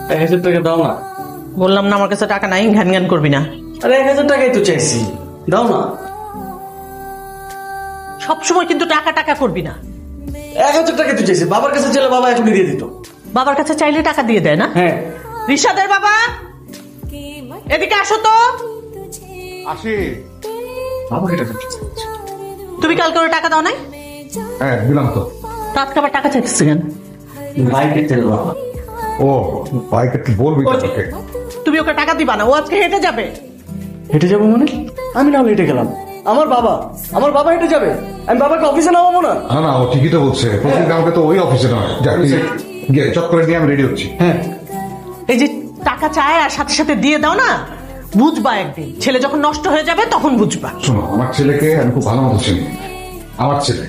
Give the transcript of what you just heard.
1000 টাকা দাও না। বললাম না আমার কাছে টাকা নাই, ঘ্যান ঘ্যান করবি না। আরে 1000 টাকাই তো চাইছি, দাও না। সবসময় কিন্তু টাকা টাকা করবি না। 1000 টাকাই তো চাইছি, বাবার কাছে চাইলে বাবা এখনই দিয়ে দিত। বাবার কাছে চাইলে টাকা দিয়ে দেয় না? হ্যাঁ। রিশাদের বাবা এদিকে আসো তো। আসি। বাবাকে টাকা দিতে। তুমি কালকে ওর টাকা দাও নাই? হ্যাঁ দিলাম তো। আজকে আবার টাকা চাইতেছে কেন? বাইকের তেল বাবা। ও বাইক একটু বলবি তোকে। তুমি ওকে টাকা দিবা না, ও আজকে হেঁটে যাবে। হেঁটে যাবো মানে? আমি না হেঁটে গেলাম, আমার বাবা হেঁটে যাবে, আমি বাবাকে অফিসে নামাবো না? না না, ও ঠিকই তো বলছে, প্রতিদিন আমাকে তো ওই অফিসে নয়। যাক গিয়ে চট করে নিয়ে আমি রেডি হচ্ছি। হ্যাঁ। এই যে টাকা চায় আর সাথে সাথে দিয়ে দাও না, বুঝবা একদিন ছেলে যখন নষ্ট হয়ে যাবে তখন বুঝবা। শোনো, আমার ছেলেকে আমি খুব ভালো মতো চিনি। আমার ছেলে